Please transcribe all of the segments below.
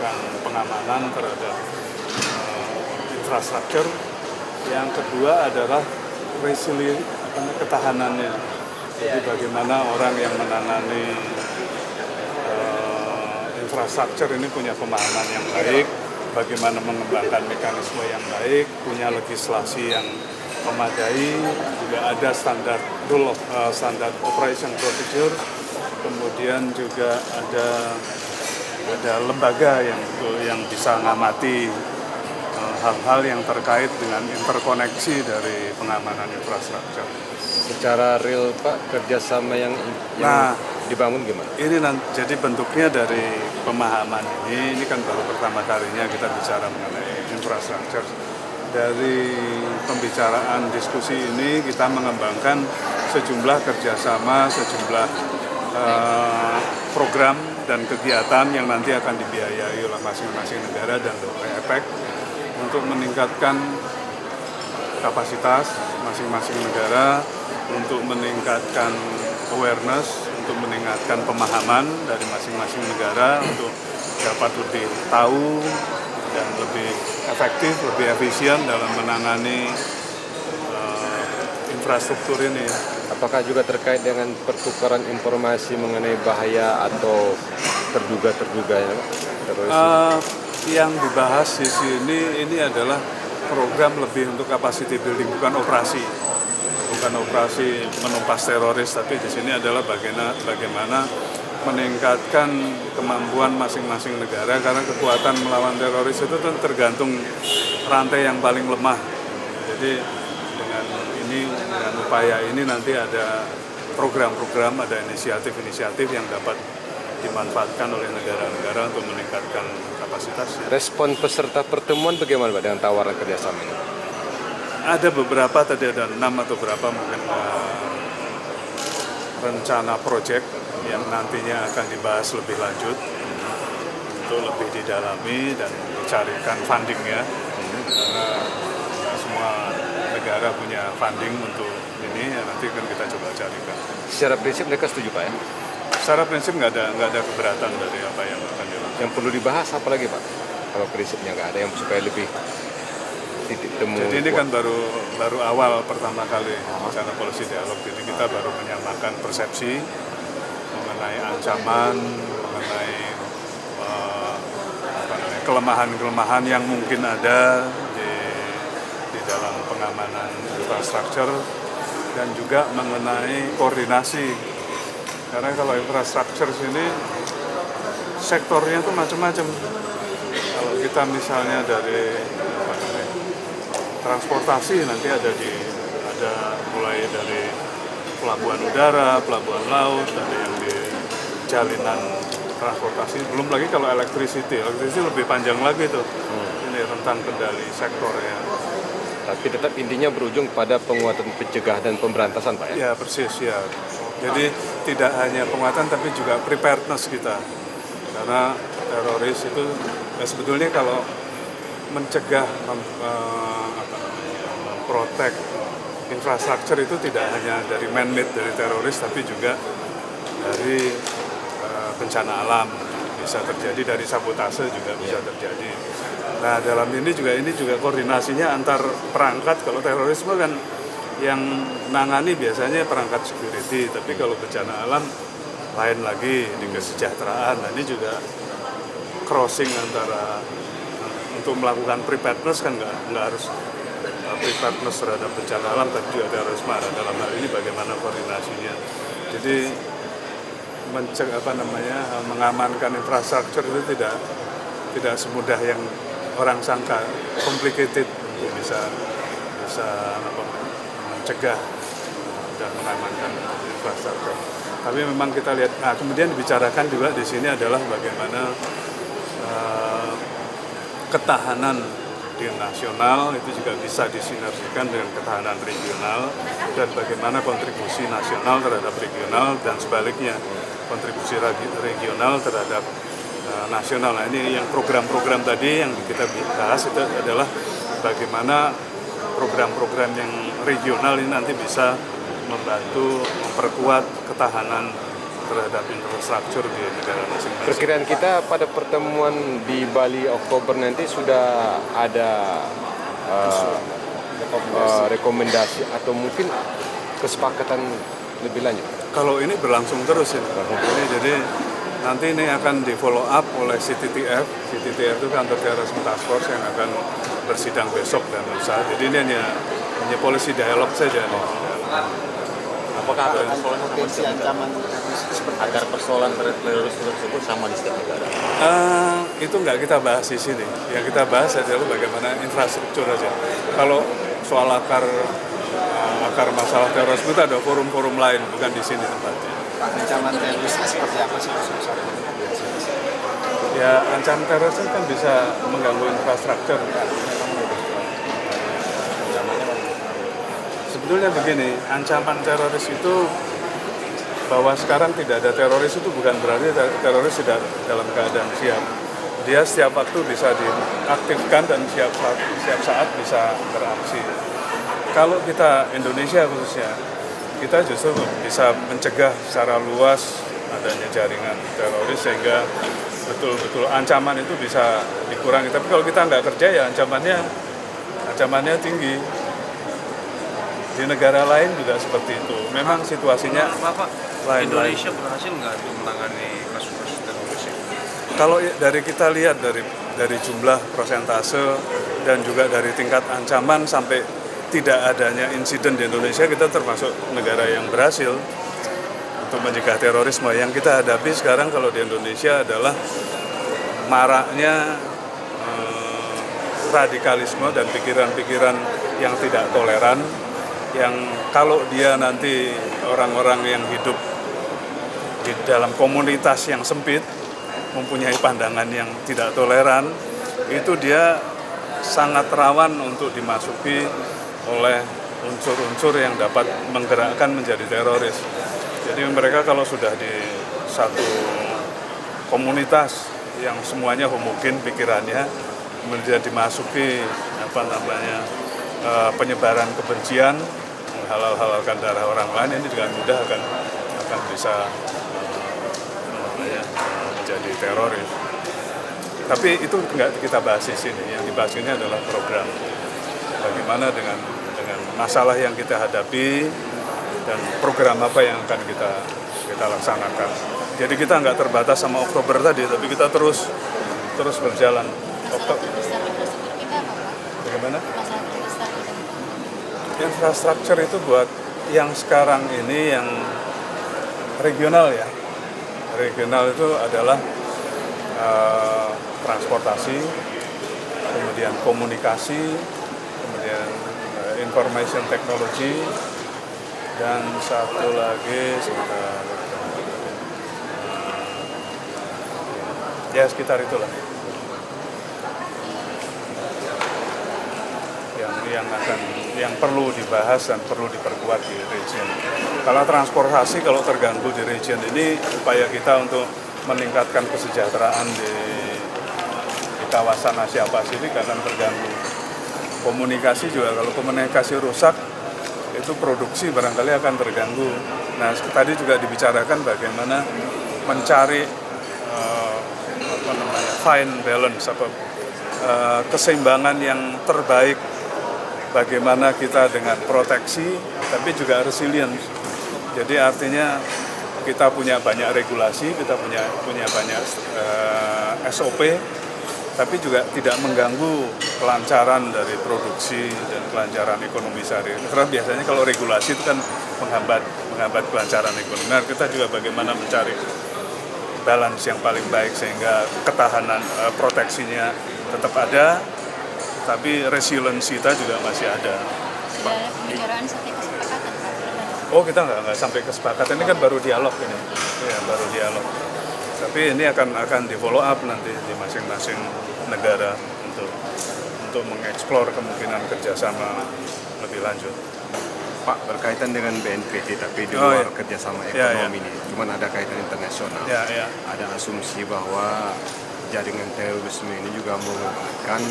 melakukan pengamanan terhadap infrastruktur. Yang kedua adalah ketahanannya. Jadi bagaimana orang yang menangani infrastruktur ini punya pemahaman yang baik, bagaimana mengembangkan mekanisme yang baik, punya legislasi yang memadai, juga ada standar standar operation procedure, kemudian juga ada lembaga yang bisa mengamati hal-hal yang terkait dengan interkoneksi dari pengamanan infrastruktur. Secara real Pak, kerjasama yang dibangun gimana? Ini jadi bentuknya dari pemahaman ini kan baru pertama kalinya kita bicara mengenai infrastruktur. Dari pembicaraan diskusi ini kita mengembangkan sejumlah kerjasama, sejumlah program dan kegiatan yang nanti akan dibiayai oleh masing-masing negara dan EPEC untuk meningkatkan kapasitas masing-masing negara, untuk meningkatkan awareness, untuk meningkatkan pemahaman dari masing-masing negara untuk dapat lebih tahu dan lebih efektif, lebih efisien dalam menangani infrastruktur ini. Apakah juga terkait dengan pertukaran informasi mengenai bahaya atau terduga teroris? Yang dibahas di sini ini adalah program lebih untuk capacity building, bukan operasi menumpas teroris, tapi di sini adalah bagaimana meningkatkan kemampuan masing-masing negara, karena kekuatan melawan teroris itu tergantung rantai yang paling lemah. Jadi dengan upaya ini nanti ada program-program, ada inisiatif-inisiatif yang dapat dimanfaatkan oleh negara-negara untuk meningkatkan kapasitasnya. Respon peserta pertemuan bagaimana Pak dengan tawaran kerjasama ini? Ada beberapa, tadi ada 6 atau berapa mungkin rencana proyek yang nantinya akan dibahas lebih lanjut untuk lebih didalami dan dicarikan fundingnya, karena semua negara punya funding untuk ini, ya nanti kan kita coba carikan. Secara prinsip mereka setuju Pak ya? Secara prinsip nggak ada keberatan dari apa yang akan dilakukan. Yang perlu dibahas apa lagi Pak? Kalau prinsipnya nggak ada yang supaya lebih titik temu. Jadi ini kan baru awal pertama kali rencana policy dialog. Jadi kita baru menyamakan persepsi mengenai ancaman, mengenai kelemahan-kelemahan yang mungkin ada di dalam pengamanan infrastruktur, dan juga mengenai koordinasi. Karena kalau infrastruktur sini sektornya itu macam-macam. Kalau kita misalnya dari transportasi, nanti ada mulai dari pelabuhan udara, pelabuhan laut, ada yang di jalinan transportasi. Belum lagi kalau electricity lebih panjang lagi tuh. Ini rentang kendali sektornya. Tapi tetap intinya berujung pada penguatan pencegahan dan pemberantasan Pak ya? Ya persis ya. Jadi tidak hanya penguatan tapi juga preparedness kita. Karena teroris itu sebetulnya kalau mencegah, memprotek infrastruktur itu tidak hanya dari man-made, dari teroris, tapi juga dari bencana alam. Bisa terjadi dari sabotase, juga bisa terjadi. Nah dalam ini juga koordinasinya antar perangkat. Kalau terorisme kan yang nangani biasanya perangkat security, tapi kalau bencana alam lain lagi, di kesejahteraan. Nah ini juga crossing antara untuk melakukan preparedness kan nggak harus preparedness terhadap bencana alam, tapi juga terorisme. Dalam hal ini bagaimana koordinasinya. Jadi mengamankan infrastruktur itu tidak semudah yang orang sangka, complicated untuk bisa mencegah dan mengamankan infrastruktur. Tapi memang kita lihat, kemudian dibicarakan juga di sini adalah bagaimana ketahanan di nasional itu juga bisa disinergikan dengan ketahanan regional, dan bagaimana kontribusi nasional terhadap regional dan sebaliknya kontribusi regional terhadap nasional. Nah ini yang program-program tadi yang kita bahas itu adalah bagaimana program-program yang regional ini nanti bisa membantu memperkuat ketahanan terhadap infrastruktur di negara masing-masing. Perkiraan kita pada pertemuan di Bali Oktober nanti sudah ada rekomendasi atau mungkin kesepakatan lebih lanjut. Kalau ini berlangsung terus ini. Jadi nanti ini akan di follow up oleh CTTF. CTTF itu kantor terorisme task force yang akan bersidang besok dan lusa. Jadi ini hanya policy dialog saja. Apakah ada potensi ancaman agar persoalan terorisme tersebut sama di setiap negara? Itu nggak kita bahas di sini. Yang kita bahas adalah bagaimana infrastruktur aja. Kalau soal akar masalah terorisme itu ada forum-forum lain, bukan di sini tempatnya. Pak, ancaman terorisme seperti apa sih? Ya, ancaman terorisme kan bisa mengganggu infrastruktur. Sebetulnya begini, ancaman teroris itu bahwa sekarang tidak ada teroris itu bukan berarti teroris tidak dalam keadaan siap. Dia setiap waktu bisa diaktifkan dan setiap saat bisa beraksi. Kalau kita Indonesia khususnya, kita justru bisa mencegah secara luas adanya jaringan teroris sehingga betul-betul ancaman itu bisa dikurangi. Tapi kalau kita nggak kerja ya ancamannya tinggi. Di negara lain juga seperti itu. Memang situasinya lain. Indonesia berhasil nggak untuk menangani kasus-kasus teroris ini? Kalau dari kita lihat dari jumlah persentase dan juga dari tingkat ancaman sampai tidak adanya insiden di Indonesia, kita termasuk negara yang berhasil untuk mencegah terorisme. Yang kita hadapi sekarang kalau di Indonesia adalah maraknya radikalisme dan pikiran-pikiran yang tidak toleran, yang kalau dia nanti orang-orang yang hidup di dalam komunitas yang sempit, mempunyai pandangan yang tidak toleran, itu dia sangat rawan untuk dimasuki oleh unsur-unsur yang dapat menggerakkan menjadi teroris. Jadi mereka kalau sudah di satu komunitas yang semuanya homogen pikirannya, kemudian dimasuki penyebaran kebencian, menghalal-halalkan darah orang lain, ini dengan mudah akan bisa menjadi teroris. Tapi itu nggak kita bahas di sini. Yang dibahas ini adalah program bagaimana dengan masalah yang kita hadapi dan program apa yang akan kita laksanakan. Jadi kita nggak terbatas sama Oktober tadi, tapi kita terus berjalan. Bagaimana? Infrastruktur itu buat yang sekarang ini yang regional ya. Regional itu adalah transportasi, kemudian komunikasi, kemudian information technology, dan satu lagi sekitar itulah yang perlu dibahas dan perlu diperkuat di region. Kalau transportasi kalau terganggu di region ini, upaya kita untuk meningkatkan kesejahteraan di kawasan Asia Pasifik akan terganggu. Komunikasi juga, kalau komunikasi rusak, itu produksi barangkali akan terganggu. Nah, tadi juga dibicarakan bagaimana mencari fine balance, keseimbangan yang terbaik. Bagaimana kita dengan proteksi, tapi juga resilience. Jadi artinya kita punya banyak regulasi, kita punya banyak SOP, tapi juga tidak mengganggu kelancaran dari produksi dan kelancaran ekonomi sehari-hari. Karena biasanya kalau regulasi itu kan menghambat kelancaran ekonomi. Nah, kita juga bagaimana mencari balance yang paling baik sehingga ketahanan proteksinya tetap ada, tapi resilience kita juga masih ada. Sudah ada pembicaraan sampai kesepakatan, Pak? Oh, kita nggak sampai kesepakatan, ini kan baru dialog ini. Ya, baru dialog. Tapi ini akan di follow up nanti di masing-masing negara untuk mengeksplor kemungkinan kerjasama lebih lanjut. Pak, berkaitan dengan BNPT tapi di luar kerjasama ekonomi ini, cuman ada kaitan internasional. Ada asumsi bahwa jaringan terorisme ini juga merupakan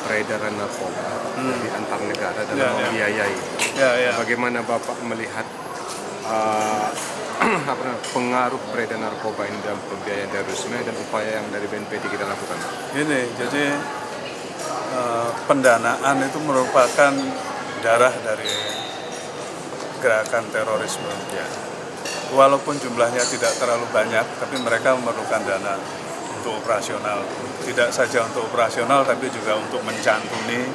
peredaran narkoba di antar negara dalam membiayai. Bagaimana Bapak melihat pengaruh beredar narkoba ini dalam pembiayaan terorisme dan upaya yang dari BNPT kita lakukan? Ini jadi pendanaan itu merupakan darah dari gerakan terorisme. Ya. Walaupun jumlahnya tidak terlalu banyak, tapi mereka memerlukan dana untuk operasional. Tidak saja untuk operasional, tapi juga untuk menyantuni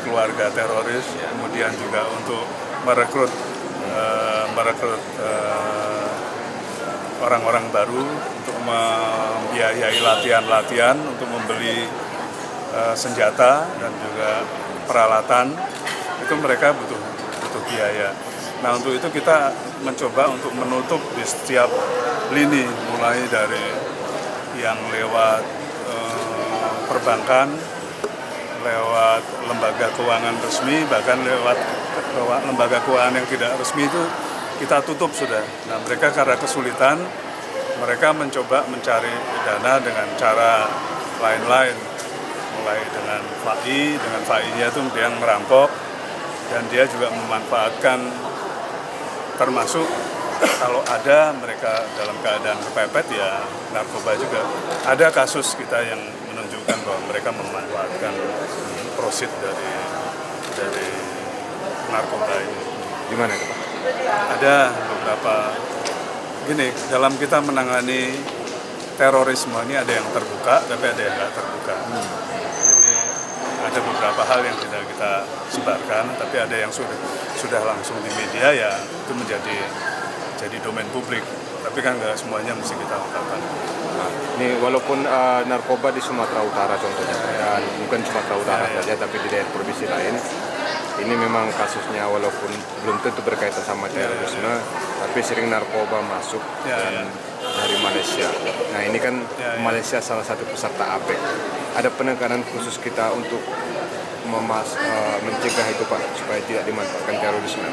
keluarga teroris, kemudian juga untuk merekrut orang-orang baru, untuk membiayai latihan-latihan, untuk membeli senjata dan juga peralatan. Itu mereka butuh biaya. Nah, untuk itu kita mencoba untuk menutup di setiap lini, mulai dari yang lewat perbankan, lewat lembaga keuangan resmi, bahkan lewat lembaga keuangan yang tidak resmi itu kita tutup sudah. Nah, mereka karena kesulitan, mereka mencoba mencari dana dengan cara lain-lain, mulai dengan FAI-nya itu dia yang merampok, dan dia juga memanfaatkan, termasuk kalau ada mereka dalam keadaan kepepet ya narkoba juga. Ada kasus kita yang menunjukkan bahwa mereka memanfaatkan prosit dari narkoba ini. Gimana itu, Pak? Ada beberapa, gini, dalam kita menangani terorisme ini ada yang terbuka, tapi ada yang nggak terbuka. Jadi ada beberapa hal yang tidak kita sebarkan, tapi ada yang sudah langsung di media, ya itu menjadi domain publik. Tapi kan nggak semuanya mesti kita ungkapkan. Nah, ini walaupun narkoba di Sumatera Utara contohnya, dan bukan Sumatera Utara saja, tapi di daerah provinsi lain, ini memang kasusnya walaupun belum tentu berkaitan sama terorisme, tapi sering narkoba masuk dari Malaysia. Nah, ini kan Malaysia salah satu peserta APEC. Ada penekanan khusus kita untuk mencegah itu, Pak, supaya tidak dimanfaatkan terorisme.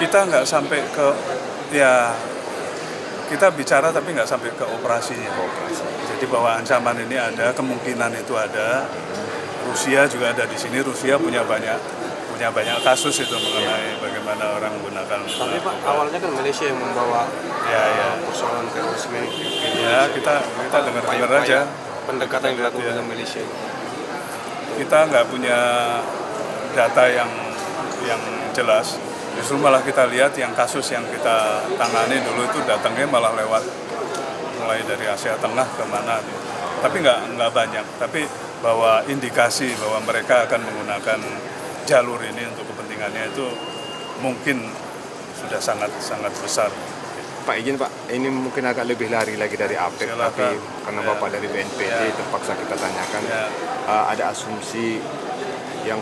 Kita nggak sampai ke, ya kita bicara tapi nggak sampai ke operasinya. Jadi bahwa ancaman ini ada, kemungkinan itu ada. Rusia juga ada di sini. Rusia punya banyak kasus itu mengenai bagaimana orang menggunakan. Tapi Pak, awalnya kan Malaysia yang membawa persoalan terorisme. Ya, kita dengar aja. Pendekatan yang dilakukan oleh Malaysia. Kita nggak punya data yang jelas. Justru malah kita lihat yang kasus yang kita tangani dulu itu datangnya malah mulai dari Asia Tengah ke mana. Tapi nggak banyak. Tapi bahwa indikasi bahwa mereka akan menggunakan jalur ini untuk kepentingannya itu mungkin sudah sangat besar. Pak, izin Pak, ini mungkin agak lebih lari lagi dari APEC, tapi karena Bapak dari BNPT terpaksa kita tanyakan, ada asumsi yang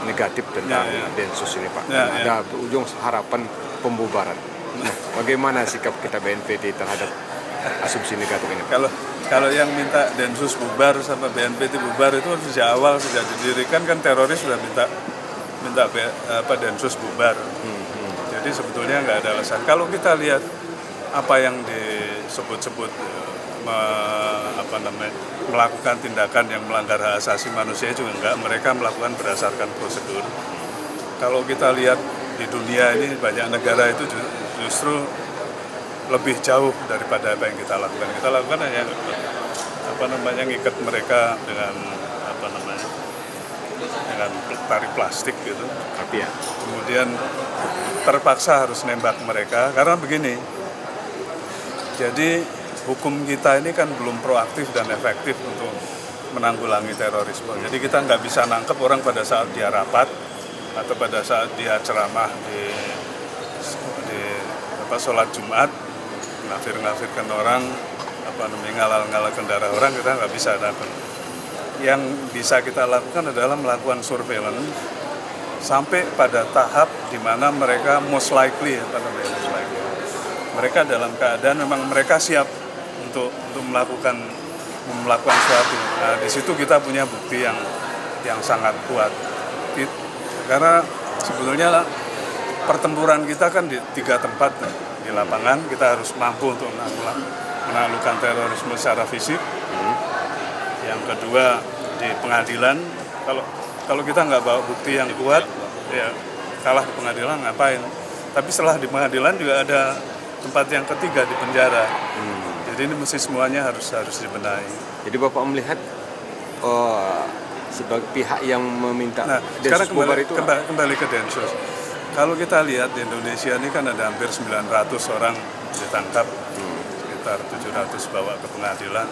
negatif tentang Densus ini, Pak. Ada berujung harapan pembubaran. Nah, bagaimana sikap kita BNPT terhadap asumsi negatif ini, Pak? Kalau yang minta Densus bubar sama BNPT bubar itu sejak awal sejak didirikan kan teroris sudah minta Densus bubar. Jadi sebetulnya nggak ada alasan. Kalau kita lihat apa yang disebut-sebut melakukan tindakan yang melanggar hak asasi manusia juga enggak, mereka melakukan berdasarkan prosedur. Kalau kita lihat di dunia ini banyak negara itu justru lebih jauh daripada apa yang kita lakukan. Kita lakukan hanya ngikat mereka dengan dengan tali plastik gitu. Kemudian terpaksa harus nembak mereka karena begini. Jadi hukum kita ini kan belum proaktif dan efektif untuk menanggulangi terorisme. Jadi kita nggak bisa nangkep orang pada saat dia rapat atau pada saat dia ceramah di sholat Jumat, ngafir-ngafirkan orang, ngalal-ngalal kendara orang, kita nggak bisa dapat. Yang bisa kita lakukan adalah melakukan surveillance sampai pada tahap di mana mereka most likely, mereka dalam keadaan memang mereka siap untuk melakukan suatu. Nah, di situ kita punya bukti yang sangat kuat. Karena sebetulnya pertempuran kita kan di 3 tempat di lapangan. Kita harus mampu untuk menaklukkan terorisme secara fisik. Yang kedua di pengadilan. Kalau kita nggak bawa bukti yang kuat, ya kalah di pengadilan ngapain. Tapi setelah di pengadilan juga ada tempat yang ketiga di penjara. Jadi ini mesti semuanya harus dibenahi. Jadi Bapak melihat sebagai pihak yang meminta sekarang Densus bubar itu kembali ke Densus. Kalau kita lihat di Indonesia ini kan ada hampir 900 orang ditangkap, sekitar 700 bawa ke pengadilan.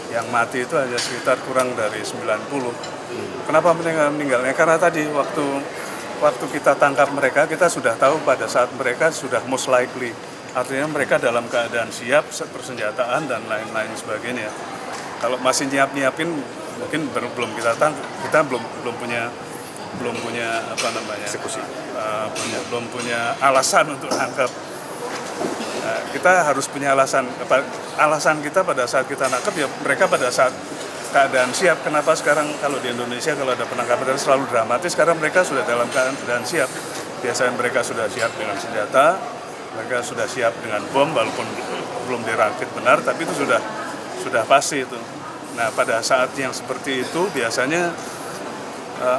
Yang mati itu hanya sekitar kurang dari 90. Kenapa meninggalnya? Karena tadi waktu kita tangkap mereka, kita sudah tahu pada saat mereka sudah most likely. Artinya mereka dalam keadaan siap, persenjataan dan lain-lain sebagainya. Kalau masih nyiapin mungkin belum kita tangkap, kita belum punya apa namanya eksekusi, belum punya alasan untuk tangkap. Kita harus punya alasan kita pada saat kita nangkap ya mereka pada saat keadaan siap. Kenapa sekarang kalau di Indonesia kalau ada penangkapan selalu dramatis? Karena mereka sudah dalam keadaan siap. Biasanya mereka sudah siap dengan senjata, mereka sudah siap dengan bom walaupun belum dirakit benar, tapi itu sudah pasti itu. Nah pada saat yang seperti itu biasanya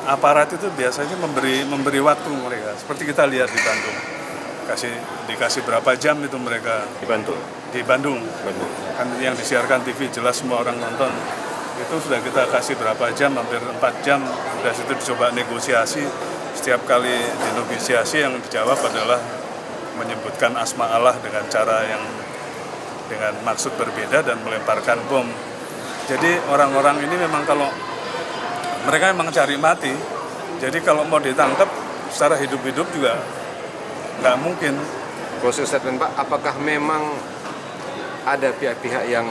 aparat itu biasanya memberi waktu mereka. Seperti kita lihat di Bandung, dikasih berapa jam itu mereka di Bandung. Kan yang disiarkan TV jelas semua orang nonton. Itu sudah kita kasih berapa jam, hampir 4 jam. Sudah situ dicoba negosiasi. Setiap kali dinegosiasi yang dijawab adalah menyebutkan asma Allah dengan cara yang dengan maksud berbeda dan melemparkan bom. Jadi orang-orang ini memang kalau mereka memang cari mati. Jadi kalau mau ditangkap secara hidup-hidup juga nggak mungkin. Closing statement Pak, apakah memang ada pihak-pihak yang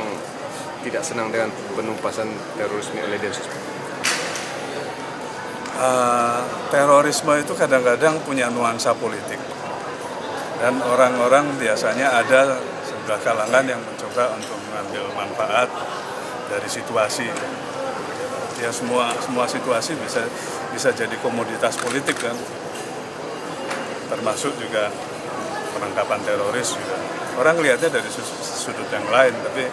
tidak senang dengan penumpasan terorisme oleh Densus? Terorisme itu kadang-kadang punya nuansa politik. Dan orang-orang biasanya ada sebelah kalangan yang mencoba untuk mengambil manfaat dari situasi. Ya semua situasi bisa jadi komoditas politik kan, termasuk juga penangkapan teroris juga. Orang lihatnya dari sudut yang lain, tapi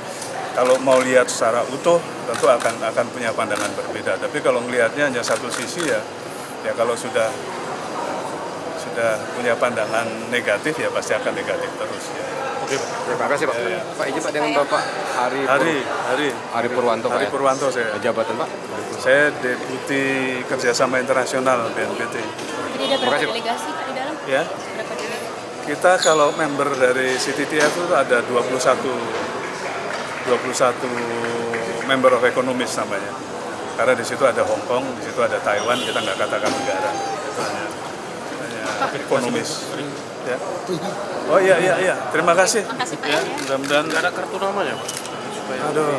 kalau mau lihat secara utuh tentu akan punya pandangan berbeda. Tapi kalau melihatnya hanya satu sisi ya kalau sudah punya pandangan negatif ya pasti akan negatif terus ya. Oke, terima kasih Pak. Pak izin Pak dengan Bapak Hari Purwanto. Hari Purwanto saya. Jabatan Pak? Saya Deputi Kerjasama Internasional BNPT. Jadi ada berapa delegasi Pak di dalam? Ya. Berapa delegasi? Kita kalau member dari CTTF itu ada 21 member of economies namanya. Karena di situ ada Hong Kong, di situ ada Taiwan, kita nggak katakan negara. Itu hanya ekonomis. Ya. Oh iya. Terima kasih. Makasih Pak Ya, ya. mudah-mudahan Nggak ada kartu namanya Pak. aduh.